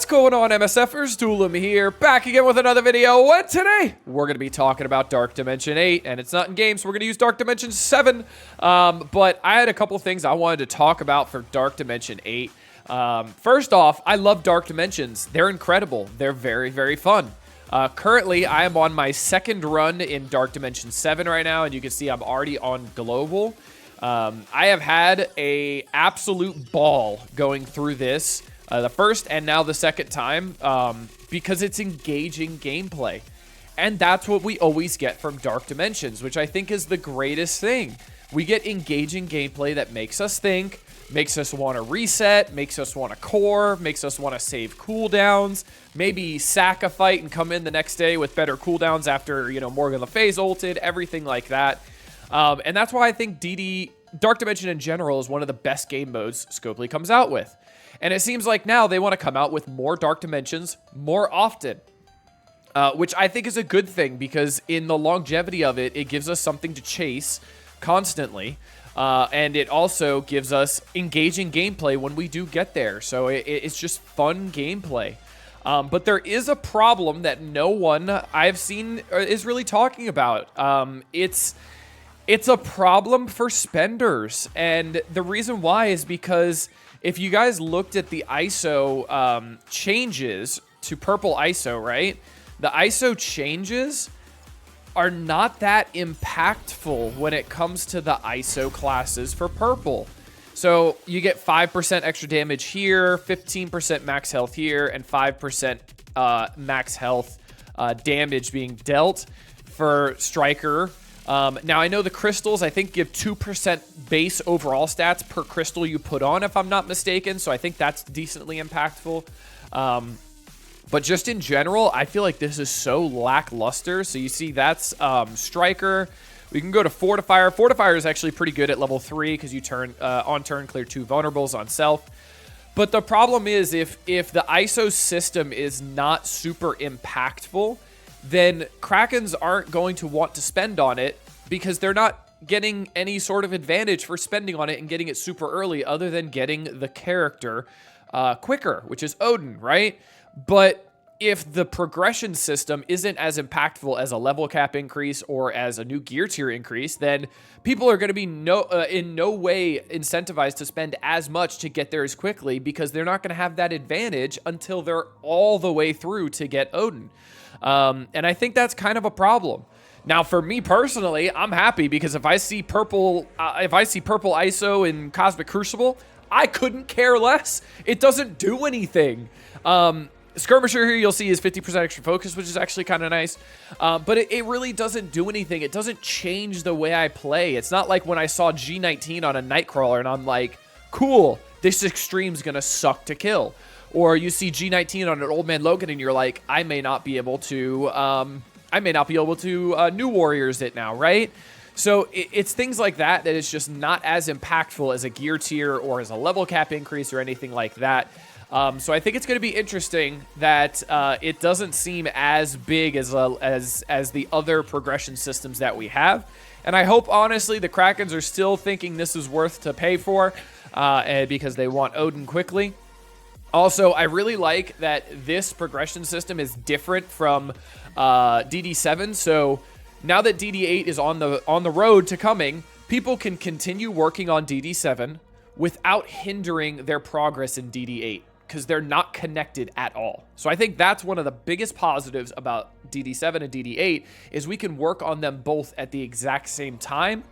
What's going on, MSFers? Doolum here, back again with another video. And today, we're going to be talking about Dark Dimension 8, and it's not in game, so we're going to use Dark Dimension 7. But I had a couple things I wanted to talk about for Dark Dimension 8. First off, I love Dark Dimensions. They're incredible. They're very, very fun. Currently, I am on my second run in Dark Dimension 7 right now, and you can see I'm already on Global. I have had an absolute ball going through this. The first and now the second time, because it's engaging gameplay. And that's what we always get from Dark Dimensions, which I think is the greatest thing. We get engaging gameplay that makes us think, makes us want to reset, makes us want to core, makes us want to save cooldowns, maybe sack a fight and come in the next day with better cooldowns after, you know, Morgan Le Fay's ulted, everything like that. And that's why I think Dark Dimension in general is one of the best game modes Scopely comes out with. And it seems like now they want to come out with more Dark Dimensions more often, which I think is a good thing because in the longevity of it, it gives us something to chase constantly. And it also gives us engaging gameplay when we do get there. So it's just fun gameplay. But there is a problem that no one I've seen is really talking about. It's a problem for spenders. And the reason why is because if you guys looked at the ISO changes to purple ISO, right? The ISO changes are not that impactful when it comes to the ISO classes for purple. So you get 5% extra damage here, 15% max health here, and 5% max health damage being dealt for Striker. Now, I know the crystals, I think, give 2% base overall stats per crystal you put on, if I'm not mistaken. So I think that's decently impactful. But just in general, I feel like this is so lackluster. So you see that's Striker. We can go to Fortifier. Fortifier is actually pretty good at level 3 because you turn on turn clear 2 vulnerables on self. But the problem is if the ISO system is not super impactful, then Krakens aren't going to want to spend on it because they're not getting any sort of advantage for spending on it and getting it super early other than getting the character quicker, which is Odin, right? But if the progression system isn't as impactful as a level cap increase or as a new gear tier increase, then people are going to be in no way incentivized to spend as much to get there as quickly because they're not going to have that advantage until they're all the way through to get Odin. And I think that's kind of a problem. Now, for me personally, I'm happy because if I see purple ISO in Cosmic Crucible, I couldn't care less. It doesn't do anything. Skirmisher here you'll see is 50% extra focus, which is actually kind of nice. But it really doesn't do anything. It doesn't change the way I play. It's not like when I saw G19 on a Nightcrawler and I'm like, cool, this extreme's gonna suck to kill. Or you see G19 on an Old Man Logan and you're like, I may not be able to New Warriors it now, right? So it's things like that that is just not as impactful as a gear tier or as a level cap increase or anything like that. So I think it's going to be interesting that it doesn't seem as big as the other progression systems that we have. And I hope, honestly, the Krakens are still thinking this is worth to pay for and because they want Odin quickly. Also, I really like that this progression system is different from DD7. So now that DD8 is on the road to coming, people can continue working on DD7 without hindering their progress in DD8 because they're not connected at all. So I think that's one of the biggest positives about DD7 and DD8 is we can work on them both at the exact same time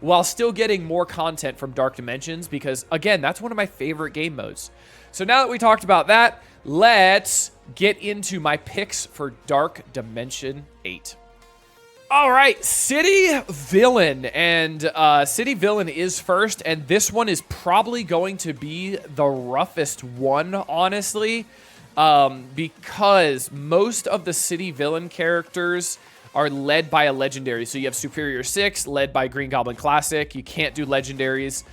while still getting more content from Dark Dimensions because, again, that's one of my favorite game modes. So now that we talked about that, let's get into my picks for Dark Dimension 8. All right, City Villain, and City Villain is first, and this one is probably going to be the roughest one, honestly, because most of the City Villain characters are led by a legendary. So you have Superior 6, led by Green Goblin Classic. You can't do legendaries.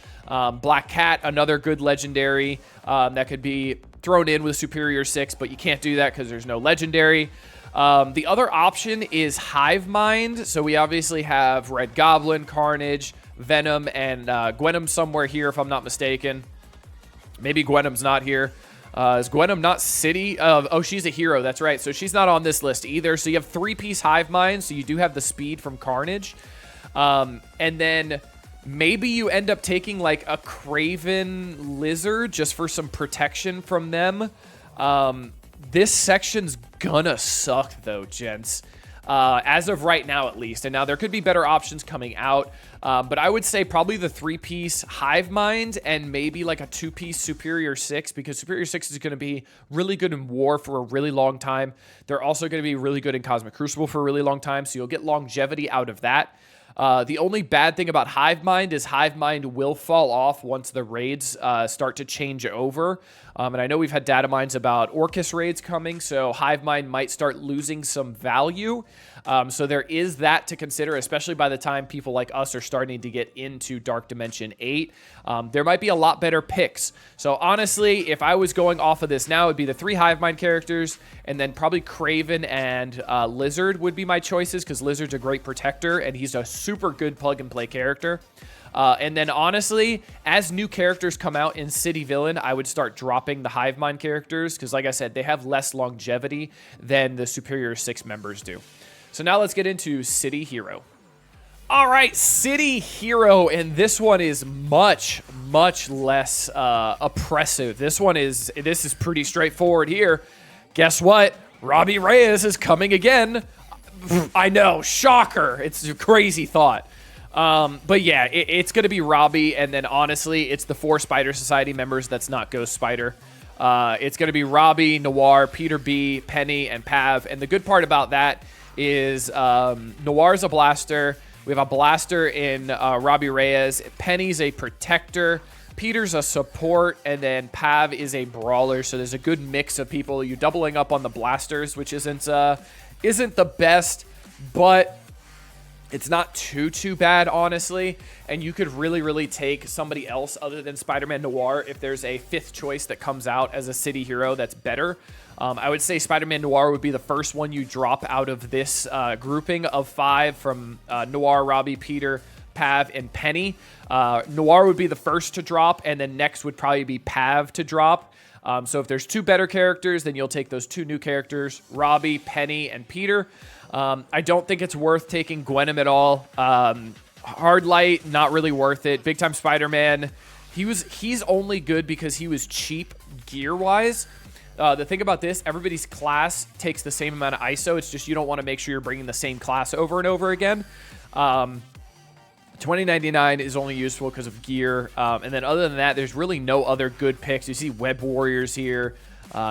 Black Cat, another good legendary that could be thrown in with Superior 6, but you can't do that because there's no legendary. The other option is Hive Mind. So we obviously have Red Goblin, Carnage, Venom, and Gwenum somewhere here, if I'm not mistaken. Maybe Gwenum's not here. Is Gwenum not city? Oh, she's a hero. That's right. So she's not on this list either. So you have 3-piece Hive Mind. So you do have the speed from Carnage. And then maybe you end up taking like a Craven Lizard just for some protection from them. This section's gonna suck though, gents. As of right now, at least. And now there could be better options coming out. But I would say probably the 3-piece Hive Mind and maybe like a 2-piece Superior 6, because Superior 6 is going to be really good in War for a really long time. They're also going to be really good in Cosmic Crucible for a really long time, so you'll get longevity out of that. The only bad thing about Hive Mind is Hive Mind will fall off once the raids start to change over. And I know we've had data mines about Orcus raids coming, so Hive Mind might start losing some value. So there is that to consider, especially by the time people like us are starting to get into Dark Dimension 8. There might be a lot better picks. So honestly, if I was going off of this now, it would be the 3 Hive Mind characters, and then probably Craven and Lizard would be my choices, because Lizard's a great protector, and he's a super good plug-and-play character. And then honestly, as new characters come out in City Villain, I would start dropping the Hive Mind characters, because like I said, they have less longevity than the Superior 6 members do. So now let's get into City Hero. All right, City Hero, and this one is much, much less oppressive. This is pretty straightforward here. Guess what? Robbie Reyes is coming again. I know, shocker. It's a crazy thought. But yeah, it's going to be Robbie, and then honestly, it's the 4 Spider Society members that's not Ghost Spider. It's going to be Robbie, Noir, Peter B, Penny, and Pav, and the good part about that is Noir's a blaster. We have a blaster in Robbie Reyes. Penny's a protector. Peter's a support, and then Pav is a brawler. So there's a good mix of people. You're doubling up on the blasters, which isn't the best, but it's not too bad, honestly. And you could really take somebody else other than Spider-Man Noir if there's a 5th choice that comes out as a city hero that's better. I would say Spider-Man Noir would be the first one you drop out of this grouping of 5 from Noir, Robbie, Peter, Pav, and Penny. Noir would be the first to drop, and then next would probably be Pav to drop. So if there's 2 better characters, then you'll take those 2 new characters, Robbie, Penny, and Peter. I don't think it's worth taking Gwenum at all. Hard Light, not really worth it. Big Time Spider-Man, he's only good because he was cheap gear-wise. The thing about this, everybody's class takes the same amount of ISO. It's just you don't want to make sure you're bringing the same class over and over again. 2099 is only useful because of gear. And then other than that, there's really no other good picks. You see Web Warriors here,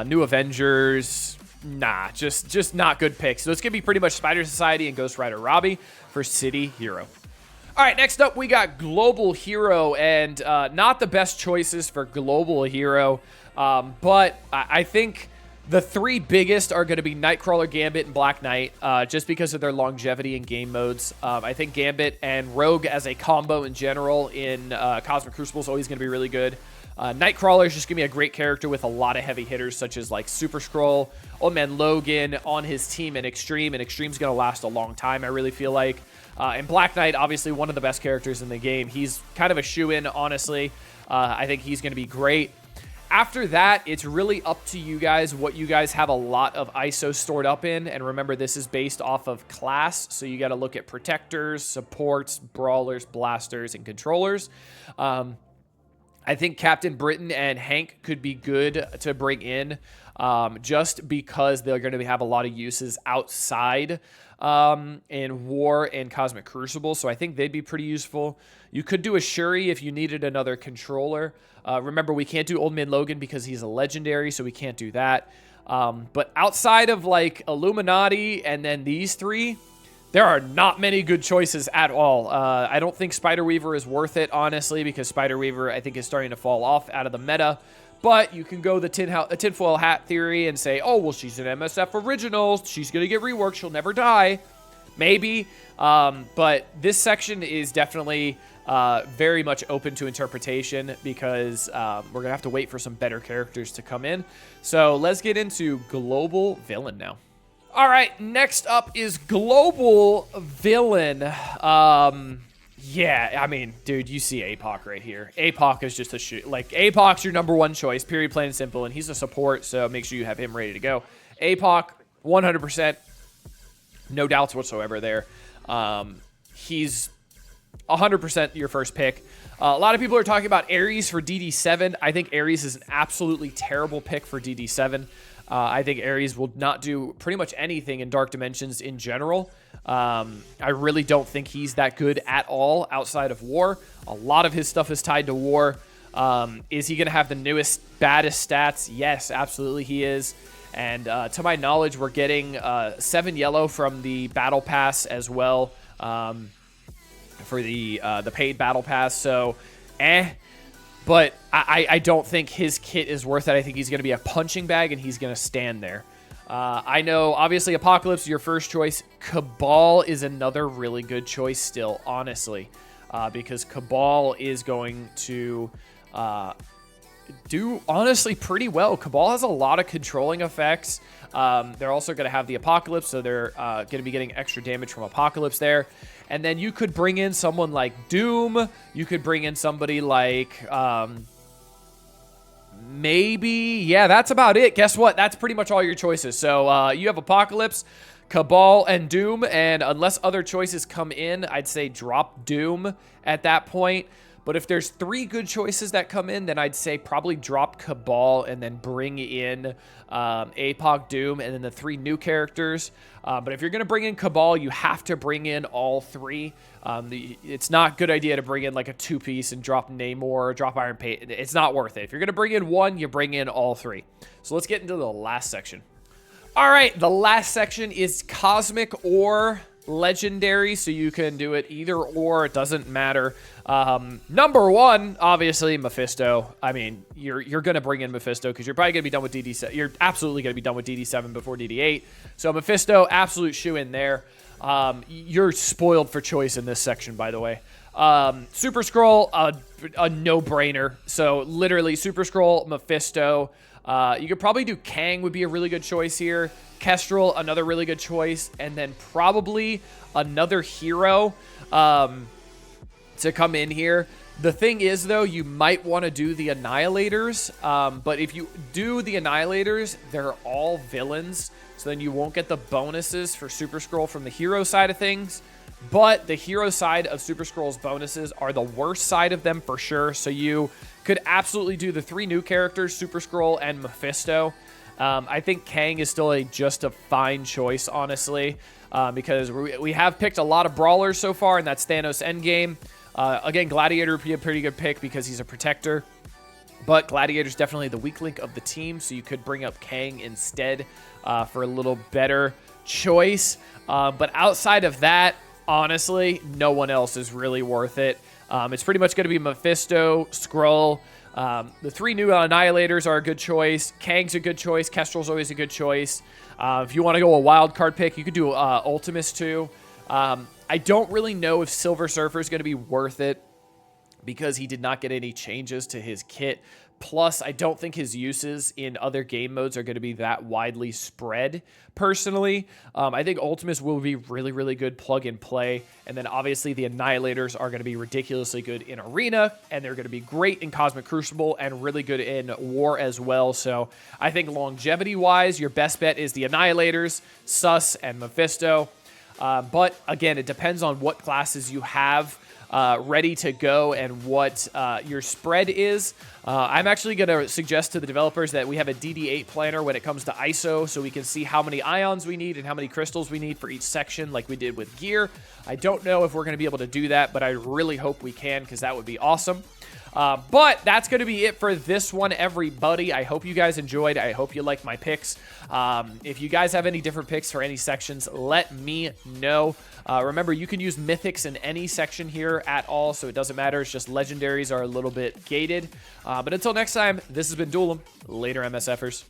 New Avengers. Nah, just not good picks. So it's going to be pretty much Spider Society and Ghost Rider Robbie for City Hero. All right, next up, we got Global Hero, and not the best choices for Global Hero, but I think the 3 biggest are going to be Nightcrawler, Gambit, and Black Knight, just because of their longevity in game modes. I think Gambit and Rogue as a combo in general in Cosmic Crucible is always going to be really good. Nightcrawler is just going to be a great character with a lot of heavy hitters, such as like Super Skrull, Old Man Logan on his team in Extreme, and Extreme's going to last a long time, I really feel like. And Black Knight, obviously one of the best characters in the game. He's kind of a shoo-in, honestly. I think he's going to be great. After that, it's really up to you guys what you guys have a lot of ISO stored up in. And remember, this is based off of class, so you got to look at protectors, supports, brawlers, blasters, and controllers. I think Captain Britain and Hank could be good to bring in just because they're going to have a lot of uses outside in War and Cosmic Crucible, so I think they'd be pretty useful. You could do a Shuri if you needed another controller. Remember, we can't do Old Man Logan because he's a legendary, so we can't do that. But outside of like Illuminati and then these 3, there are not many good choices at all. I don't think Spider-Weaver is worth it, honestly, because Spider-Weaver, I think, is starting to fall off out of the meta. But you can go the tinfoil hat theory and say, oh, well, she's an MSF original. She's going to get reworked. She'll never die. Maybe. But this section is definitely very much open to interpretation because we're going to have to wait for some better characters to come in. So let's get into Global Villain now. All right, next up is Global Villain. Yeah, I mean, dude, you see APOC right here. APOC is just a shoot. Like, APOC's your #1 choice, period, plain and simple, and he's a support, so make sure you have him ready to go. APOC, 100%, no doubts whatsoever there. He's 100% your first pick. A lot of people are talking about Ares for DD7. I think Ares is an absolutely terrible pick for DD7. I think Ares will not do pretty much anything in Dark Dimensions in general. I really don't think he's that good at all outside of War. A lot of his stuff is tied to War. Is he going to have the newest, baddest stats? Yes, absolutely he is. And to my knowledge, we're getting 7 yellow from the Battle Pass as well, for the paid Battle Pass. So, But I don't think his kit is worth it. I think he's going to be a punching bag, and he's going to stand there. I know, obviously, Apocalypse is your first choice. Cabal is another really good choice still, honestly, because Cabal is going to do, honestly, pretty well. Cabal has a lot of controlling effects. They're also going to have the Apocalypse, so they're going to be getting extra damage from Apocalypse there. And then you could bring in someone like Doom. You could bring in somebody like... maybe, yeah, that's about it. Guess what? That's pretty much all your choices. So you have Apocalypse, Cabal, and Doom, and unless other choices come in, I'd say drop Doom at that point. But if there's 3 good choices that come in, then I'd say probably drop Cabal and then bring in APOC, Doom, and then the 3 new characters. But if you're going to bring in Cabal, you have to bring in all 3. It's not a good idea to bring in like a 2-piece and drop Namor or drop Iron Paint. It's not worth it. If you're going to bring in 1, you bring in all 3. So let's get into the last section. All right, the last section is Cosmic or Legendary, so you can do it either or. It doesn't matter. #1, obviously, Mephisto. I mean, you're going to bring in Mephisto because you're probably going to be done with DD7. You're absolutely going to be done with DD7 before DD8. So Mephisto, absolute shoe in there. You're spoiled for choice in this section, by the way. Super Skrull, a no-brainer. So literally, Super Skrull, Mephisto. You could probably do Kang would be a really good choice here. Kestrel, another really good choice. And then probably another hero to come in here. The thing is, though, you might want to do the Annihilators. But if you do the Annihilators, they're all villains. So then you won't get the bonuses for Super Skrull from the hero side of things. But the hero side of Super Skrull's bonuses are the worst side of them for sure. So you could absolutely do the 3 new characters, Super Skrull and Mephisto. I think Kang is still just a fine choice, honestly, because we have picked a lot of brawlers so far, and that's Thanos Endgame. Again, Gladiator would be a pretty good pick because he's a protector. But Gladiator's definitely the weak link of the team, so you could bring up Kang instead for a little better choice. But outside of that, honestly, no one else is really worth it. It's pretty much going to be Mephisto, Skrull. The 3 new Annihilators are a good choice. Kang's a good choice. Kestrel's always a good choice. If you want to go a wild card pick, you could do Ultimus too. I don't really know if Silver Surfer is going to be worth it because he did not get any changes to his kit. Plus, I don't think his uses in other game modes are going to be that widely spread, personally. I think Ultimus will be really, really good plug and play. And then, obviously, the Annihilators are going to be ridiculously good in Arena, and they're going to be great in Cosmic Crucible and really good in War as well. So, I think longevity-wise, your best bet is the Annihilators, Sus, and Mephisto. But, again, it depends on what classes you have ready to go and what your spread is. I'm actually going to suggest to the developers that we have a DD8 planner when it comes to ISO, so we can see how many ions we need and how many crystals we need for each section like we did with gear. I don't know if we're going to be able to do that, but I really hope we can because that would be awesome. But that's going to be it for this one, everybody. I hope you guys enjoyed. I hope you like my picks. If you guys have any different picks for any sections, let me know. Remember, you can use mythics in any section here at all, so it doesn't matter. It's just legendaries are a little bit gated. But until next time, this has been Duelum. Later, MSFers.